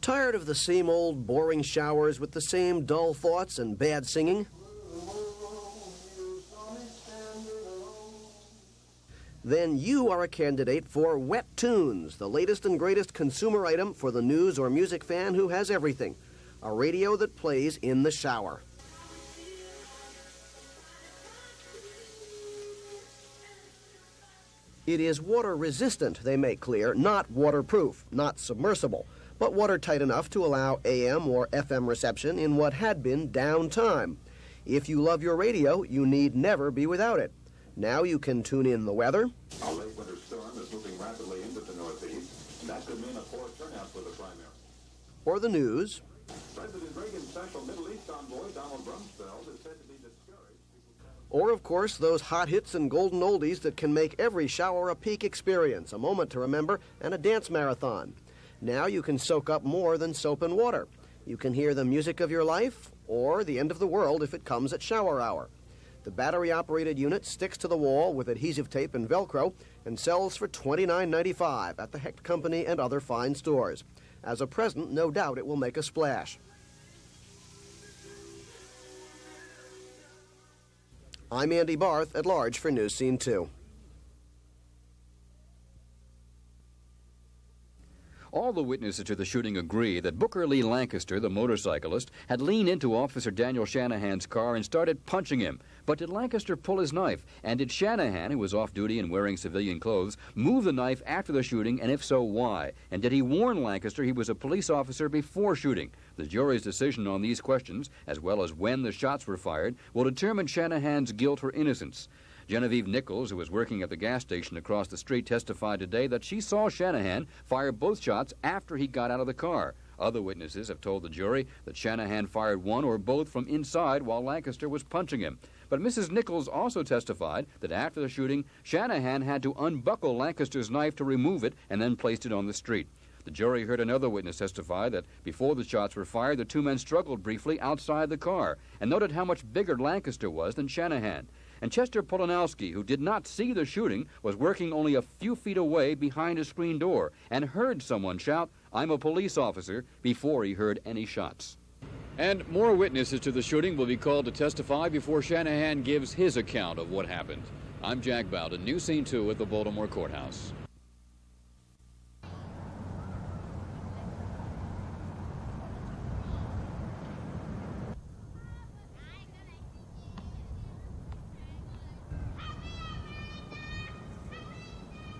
Tired of the same old boring showers with the same dull thoughts and bad singing? Then you are a candidate for Wet Tunes, the latest and greatest consumer item for the news or music fan who has everything. A radio that plays in the shower. It is water resistant, they make clear, not waterproof, not submersible, but watertight enough to allow AM or FM reception in what had been downtime. If you love your radio, you need never be without it. Now you can tune in the weather. A late winter storm is moving rapidly into the Northeast, and that could mean a poor turnout for the primary. Or the news. President Reagan's special Middle East envoy, Donald Rumsfeld, is said to be discouraged. Or, of course, those hot hits and golden oldies that can make every shower a peak experience, a moment to remember, and a dance marathon. Now you can soak up more than soap and water. You can hear the music of your life, or the end of the world if it comes at shower hour. The battery-operated unit sticks to the wall with adhesive tape and Velcro and sells for $29.95 at the Hecht Company and other fine stores. As a present, no doubt it will make a splash. I'm Andy Barth, at large for News Scene 2. All the witnesses to the shooting agree that Booker Lee Lancaster, the motorcyclist, had leaned into Officer Daniel Shanahan's car and started punching him. But did Lancaster pull his knife? And did Shanahan, who was off duty and wearing civilian clothes, move the knife after the shooting, and if so, why? And did he warn Lancaster he was a police officer before shooting? The jury's decision on these questions, as well as when the shots were fired, will determine Shanahan's guilt or innocence. Genevieve Nichols, who was working at the gas station across the street, testified today that she saw Shanahan fire both shots after he got out of the car. Other witnesses have told the jury that Shanahan fired one or both from inside while Lancaster was punching him. But Mrs. Nichols also testified that after the shooting, Shanahan had to unbuckle Lancaster's knife to remove it and then placed it on the street. The jury heard another witness testify that before the shots were fired, the two men struggled briefly outside the car and noted how much bigger Lancaster was than Shanahan. And Chester Polanowski, who did not see the shooting, was working only a few feet away behind a screen door and heard someone shout, "I'm a police officer," before he heard any shots. And more witnesses to the shooting will be called to testify before Shanahan gives his account of what happened. I'm Jack Bowden, News Scene 2 at the Baltimore Courthouse.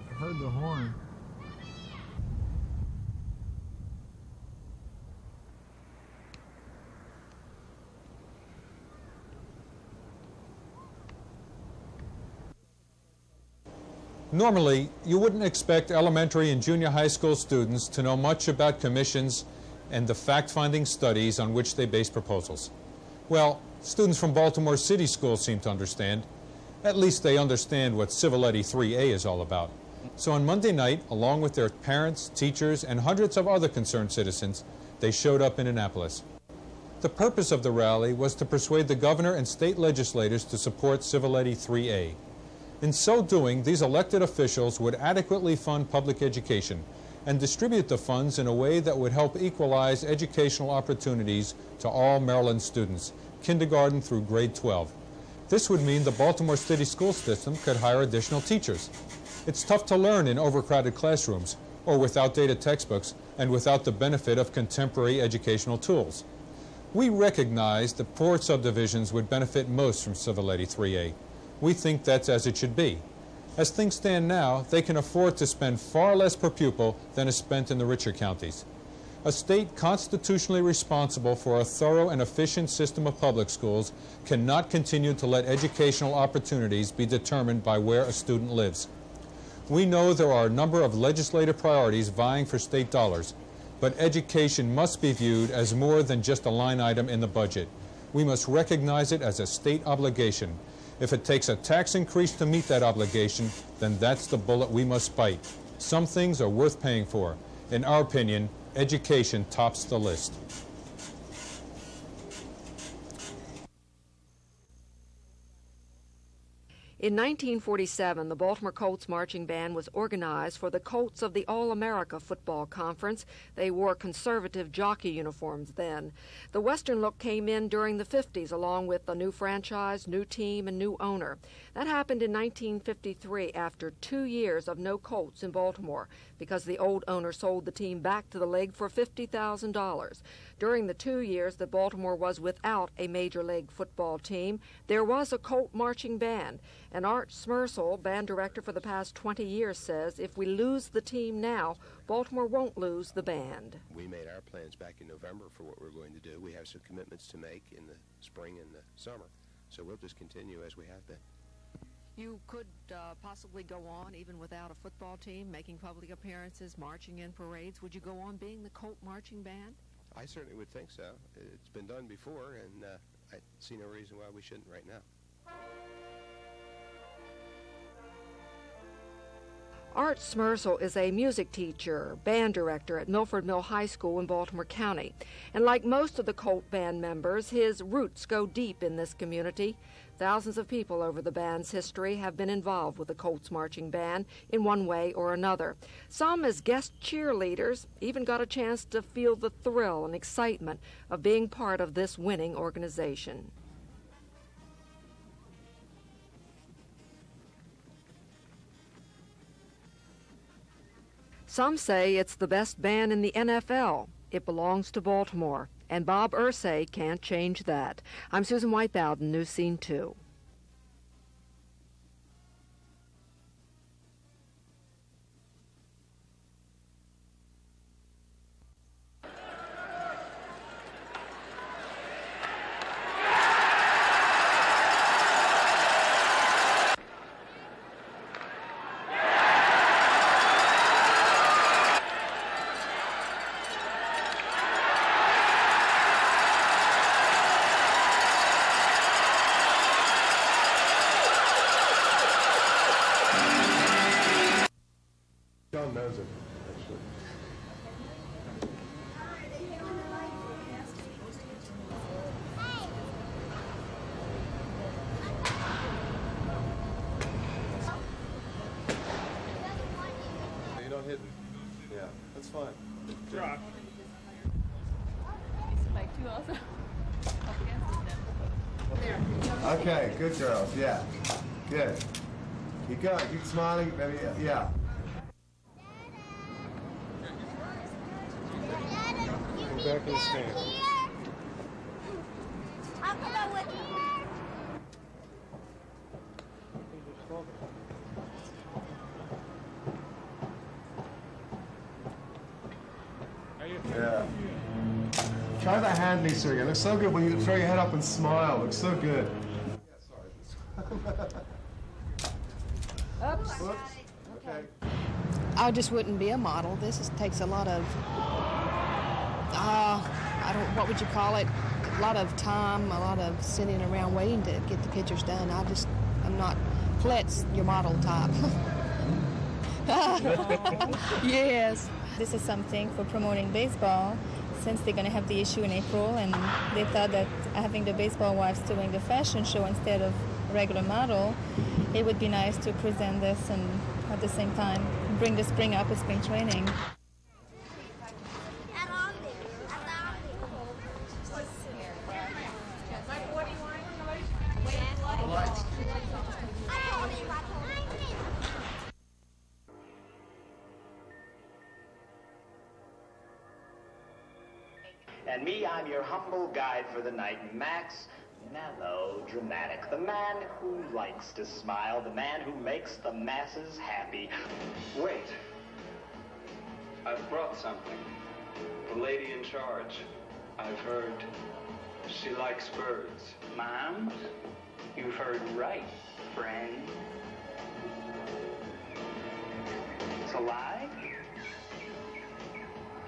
I heard the horn. Normally, you wouldn't expect elementary and junior high school students to know much about commissions and the fact-finding studies on which they base proposals. Well, students from Baltimore City Schools seem to understand. At least they understand what Civil Eddy 3A is all about. So on Monday night, along with their parents, teachers, and hundreds of other concerned citizens, they showed up in Annapolis. The purpose of the rally was to persuade the governor and state legislators to support Civil Eddy 3A. In so doing, these elected officials would adequately fund public education and distribute the funds in a way that would help equalize educational opportunities to all Maryland students, kindergarten through grade 12. This would mean the Baltimore City school system could hire additional teachers. It's tough to learn in overcrowded classrooms or with outdated textbooks and without the benefit of contemporary educational tools. We recognize that poor subdivisions would benefit most from Civil Eddy 3A. We think that's as it should be. As things stand now, they can afford to spend far less per pupil than is spent in the richer counties. A state constitutionally responsible for a thorough and efficient system of public schools cannot continue to let educational opportunities be determined by where a student lives. We know there are a number of legislative priorities vying for state dollars, but education must be viewed as more than just a line item in the budget. We must recognize it as a state obligation. If it takes a tax increase to meet that obligation, then that's the bullet we must bite. Some things are worth paying for. In our opinion, education tops the list. In 1947, the Baltimore Colts marching band was organized for the Colts of the All-America Football Conference. They wore conservative jockey uniforms then. The Western look came in during the 50s, along with a new franchise, new team, and new owner. That happened in 1953 after 2 years of no Colts in Baltimore because the old owner sold the team back to the league for $50,000. During the 2 years that Baltimore was without a major league football team, there was a Colt marching band. And Art Smersel, band director for the past 20 years, says if we lose the team now, Baltimore won't lose the band. We made our plans back in November for what we're going to do. We have some commitments to make in the spring and the summer, so we'll just continue as we have been. You could possibly go on even without a football team, making public appearances, marching in parades. Would you go on being the Colt marching band? I certainly would think so. It's been done before, and I see no reason why we shouldn't right now. Art Smersel is a music teacher, band director at Milford Mill High School in Baltimore County. And like most of the Colt band members, his roots go deep in this community. Thousands of people over the band's history have been involved with the Colts marching band in one way or another. Some as guest cheerleaders, even got a chance to feel the thrill and excitement of being part of this winning organization. Some say it's the best band in the NFL. It belongs to Baltimore, and Bob Irsay can't change that. I'm Susan White Bowden, News Scene 2. John knows it, actually. You don't hit me. Yeah, that's fine. Drop. Okay, good girls, yeah. Good. Keep going, keep smiling, maybe, yeah. Back in the stand. Yeah. Try the hand, Lisa, again. It looks so good when you throw your head up and smile. It looks so good. Oops. Whoops. Okay. I just wouldn't be a model. Takes a lot of, what would you call it? A lot of time, a lot of sitting around waiting to get the pictures done. I'm not Colette's your model type. Yes. This is something for promoting baseball, since they're going to have the issue in April, and they thought that having the baseball wives doing the fashion show instead of regular model, it would be nice to present this and at the same time bring the spring up with spring training. And me, I'm your humble guide for the night, Max, melodramatic. The man who likes to smile, the man who makes the masses happy. Wait. I've brought something. The lady in charge. I've heard she likes birds. Moms, you've heard right, friend. It's alive.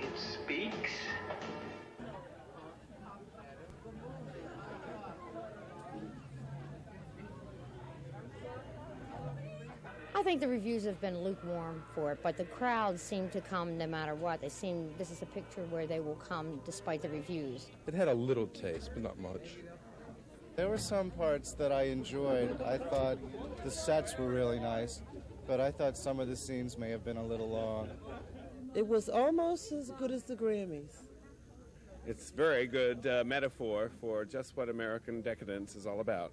It speaks. I think the reviews have been lukewarm for it, but the crowds seem to come no matter what. This is a picture where they will come despite the reviews. It had a little taste, but not much. There were some parts that I enjoyed. I thought the sets were really nice, but I thought some of the scenes may have been a little long. It was almost as good as the Grammys. It's very good metaphor for just what American decadence is all about.